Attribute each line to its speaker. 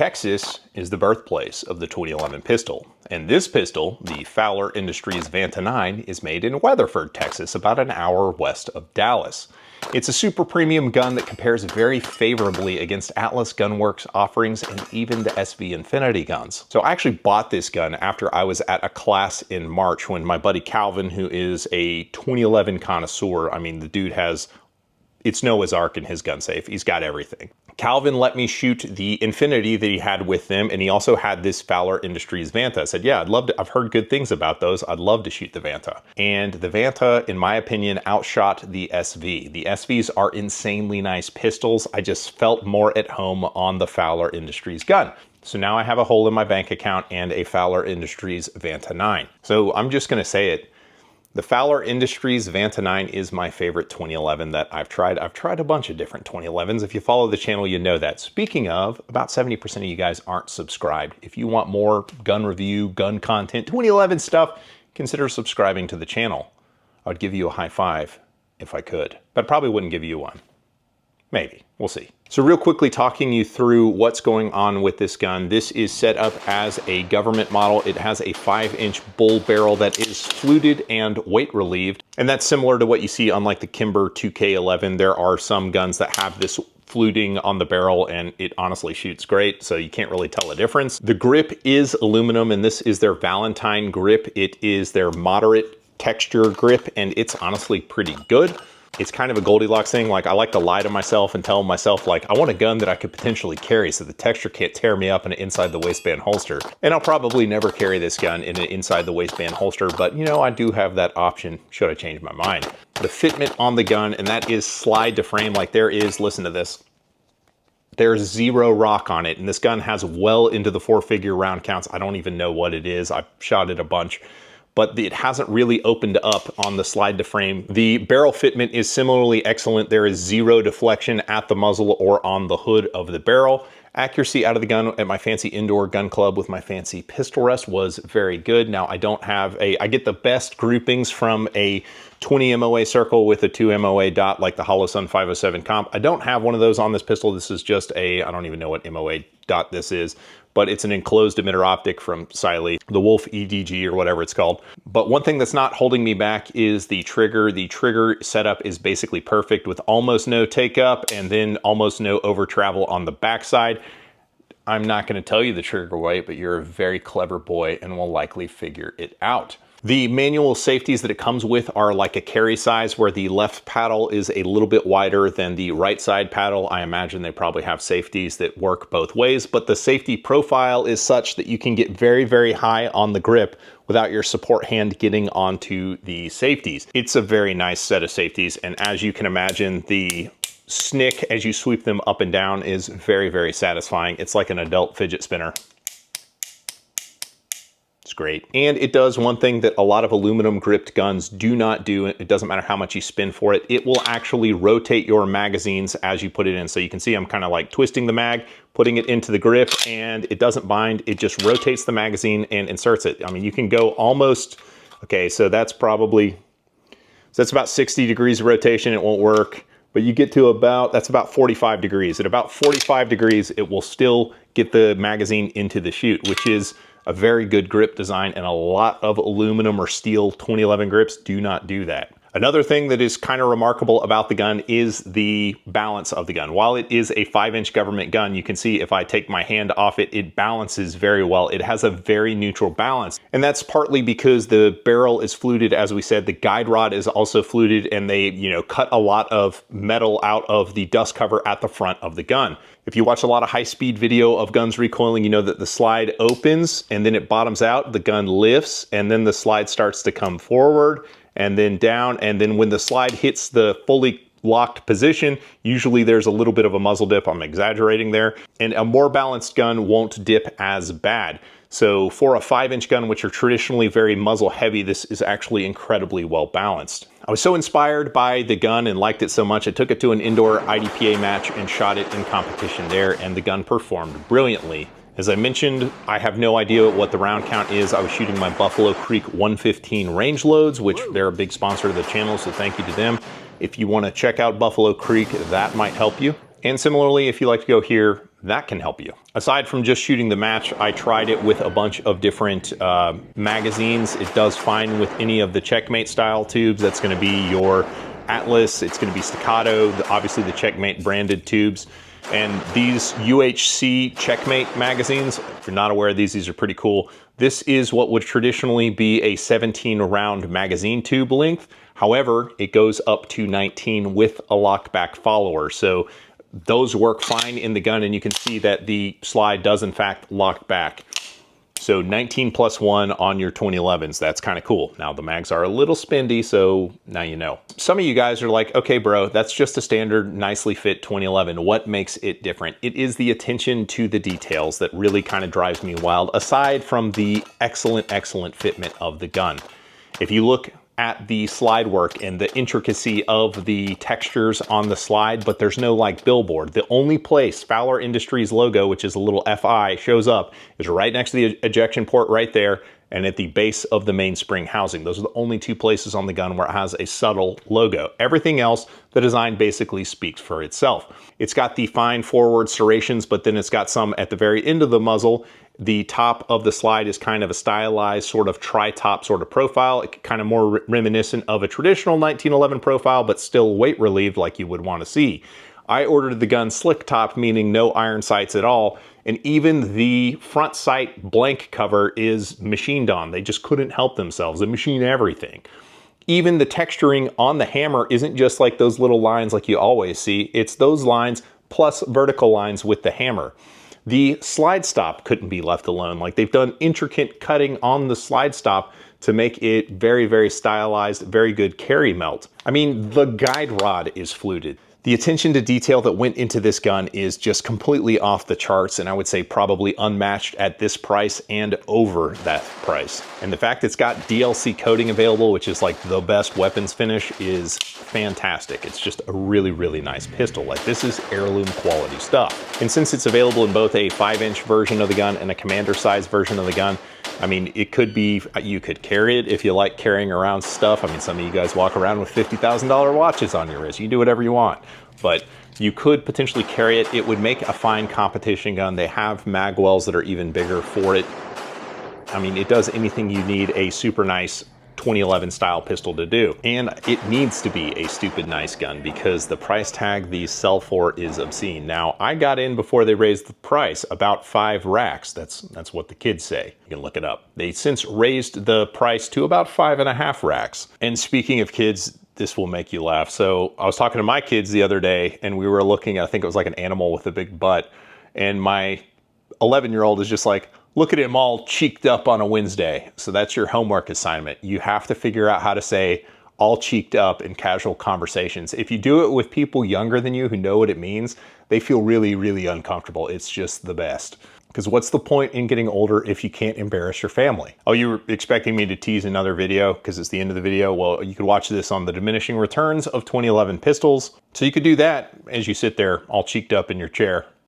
Speaker 1: Texas is the birthplace of the 2011 pistol, and this pistol, the Fowler Industries Vanta 9, is made in Weatherford, Texas, about an hour west of Dallas. It's a super premium gun that compares very favorably against Atlas Gunworks offerings and even the SV Infinity guns. So I actually bought this gun after I was at a class in March when my buddy Calvin, who is a 2011 connoisseur, I mean, the dude has, it's Noah's Ark in his gun safe. He's got everything. Calvin let me shoot the Infinity that he had with them, and he also had this Fowler Industries Vanta. I said, yeah, I'd love to, I've heard good things about those. I'd love to shoot the Vanta. And the Vanta, in my opinion, outshot the SV. The SVs are insanely nice pistols. I just felt more at home on the Fowler Industries gun. So now I have a hole in my bank account and a Fowler Industries Vanta 9. So I'm just gonna say it. The Fowler Industries Vanta 9 is my favorite 2011 that I've tried. I've tried a bunch of different 2011s. If you follow the channel, you know that. Speaking of, about 70% of you guys aren't subscribed. If you want more gun review, gun content, 2011 stuff, consider subscribing to the channel. I would give you a high five if I could, but I probably wouldn't give you one. Maybe, we'll see. So real quickly talking you through what's going on with this gun. This is set up as a government model. It has a 5-inch bull barrel that is fluted and weight relieved. And that's similar to what you see on like the Kimber 2K11. There are some guns that have this fluting on the barrel and it honestly shoots great, so you can't really tell the difference. The grip is aluminum and this is their Valentine grip. It is their moderate texture grip and it's honestly pretty good. It's kind of a Goldilocks thing. Like, I like to lie to myself and tell myself, like, I want a gun that I could potentially carry so the texture can't tear me up in an inside the waistband holster. And I'll probably never carry this gun in an inside the waistband holster, but you know, I do have that option should I change my mind. The fitment on the gun, and that is slide to frame. Like, there is, listen to this, there's 0 rock on it, and this gun has well into the 4-figure round counts. I don't even know what it is. I've shot it a bunch, but it hasn't really opened up on the slide to frame. The barrel fitment is similarly excellent. There is 0 deflection at the muzzle or on the hood of the barrel. Accuracy out of the gun at my fancy indoor gun club with my fancy pistol rest was very good. Now I don't have I get the best groupings from a 20 MOA circle with a 2 MOA dot like the Holosun 507 comp. I don't have one of those on this pistol. This is just a, I don't even know what MOA dot this is, but it's an enclosed emitter optic from Cyelee, the Wolf EDG or whatever it's called. But one thing that's not holding me back is the trigger. The trigger setup is basically perfect with almost no take up and then almost no over travel on the backside. I'm not going to tell you the trigger weight, but you're a very clever boy and will likely figure it out. The manual safeties that it comes with are like a carry size where the left paddle is a little bit wider than the right side paddle. I imagine they probably have safeties that work both ways, but the safety profile is such that you can get very, very high on the grip without your support hand getting onto the safeties. It's a very nice set of safeties, and as you can imagine, the snick as you sweep them up and down is very, very satisfying. It's like an adult fidget spinner. It's great. And it does one thing that a lot of aluminum gripped guns do not do. It doesn't matter how much you spin for it. It will actually rotate your magazines as you put it in. So you can see I'm kind of like twisting the mag, putting it into the grip, and it doesn't bind. It just rotates the magazine and inserts it. I mean, you can go almost, okay, so that's probably, so that's about 60 degrees of rotation. It won't work. But you get to about, that's about 45 degrees. At about 45 degrees, it will still get the magazine into the chute, which is a very good grip design, and a lot of aluminum or steel 2011 grips do not do that. Another thing that is kind of remarkable about the gun is the balance of the gun. While it is a 5-inch government gun, you can see if I take my hand off it, it balances very well. It has a very neutral balance. And that's partly because the barrel is fluted, as we said, the guide rod is also fluted, and they, you know, cut a lot of metal out of the dust cover at the front of the gun. If you watch a lot of high-speed video of guns recoiling, you know that the slide opens and then it bottoms out, the gun lifts, and then the slide starts to come forward and then down, and then when the slide hits the fully locked position, usually there's a little bit of a muzzle dip. I'm exaggerating there. And a more balanced gun won't dip as bad. So for a 5-inch gun, which are traditionally very muzzle heavy, this is actually incredibly well balanced. I was so inspired by the gun and liked it so much, I took it to an indoor IDPA match and shot it in competition there, and the gun performed brilliantly. As I mentioned, I have no idea what the round count is. I was shooting my Buffalo Creek 115 range loads, which they're a big sponsor of the channel, so thank you to them. If you want to check out Buffalo Creek, that might help you. And similarly, if you like to go here, that can help you. Aside from just shooting the match, I tried it with a bunch of different magazines. It does fine with any of the Checkmate style tubes. That's going to be your Atlas, it's going to be Staccato, obviously the Checkmate branded tubes. And these UHC Checkmate magazines, if you're not aware of these are pretty cool. This is what would traditionally be a 17 round magazine tube length. However, it goes up to 19 with a lockback follower. So those work fine in the gun, and you can see that the slide does in fact lock back. So 19 plus 1 on your 2011s, that's kind of cool. Now the mags are a little spendy, so now you know. Some of you guys are like, okay bro, that's just a standard nicely fit 2011. What makes it different? It is the attention to the details that really kind of drives me wild, aside from the excellent fitment of the gun. If you look at the slide work and the intricacy of the textures on the slide, but there's no like billboard. The only place Fowler Industries logo, which is a little FI, shows up is right next to the ejection port right there and at the base of the mainspring housing. Those are the only two places on the gun where it has a subtle logo. Everything else, the design basically speaks for itself. It's got the fine forward serrations, but then it's got some at the very end of the muzzle. The top of the slide is kind of a stylized sort of tri-top sort of profile. It kind of more reminiscent of a traditional 1911 profile, but still weight relieved like you would want to see. I ordered the gun slick top, meaning no iron sights at all. And even the front sight blank cover is machined on. They just couldn't help themselves. They machine everything. Even the texturing on the hammer isn't just like those little lines like you always see. It's those lines plus vertical lines with the hammer. The slide stop couldn't be left alone. Like they've done intricate cutting on the slide stop to make it very stylized, very good carry melt. I mean, the guide rod is fluted. The attention to detail that went into this gun is just completely off the charts, and I would say probably unmatched at this price and over that price. And the fact it's got DLC coating available, which is like the best weapons finish, is fantastic. It's just a really nice pistol. Like this is heirloom quality stuff. And since it's available in both a 5-inch version of the gun and a commander size version of the gun, I mean, it could be, you could carry it if you like carrying around stuff. I mean, some of you guys walk around with $50,000 watches on your wrist. You do whatever you want, but you could potentially carry it. It would make a fine competition gun. They have mag wells that are even bigger for it. I mean, it does anything you need a super nice 2011 style pistol to do. And it needs to be a stupid nice gun because the price tag these sell for is obscene. Now, I got in before they raised the price, about 5 racks. That's what the kids say. You can look it up. They since raised the price to about 5.5 racks. And speaking of kids, this will make you laugh. So I was talking to my kids the other day and we were looking at, I think it was like an animal with a big butt. And my 11-year-old is just like, look at him all cheeked up on a Wednesday. So that's your homework assignment. You have to figure out how to say all cheeked up in casual conversations. If you do it with people younger than you who know what it means, they feel really uncomfortable. It's just the best. Because what's the point in getting older if you can't embarrass your family? Oh, you were expecting me to tease another video because it's the end of the video? Well, you could watch this on the diminishing returns of 2011 pistols. So you could do that as you sit there all cheeked up in your chair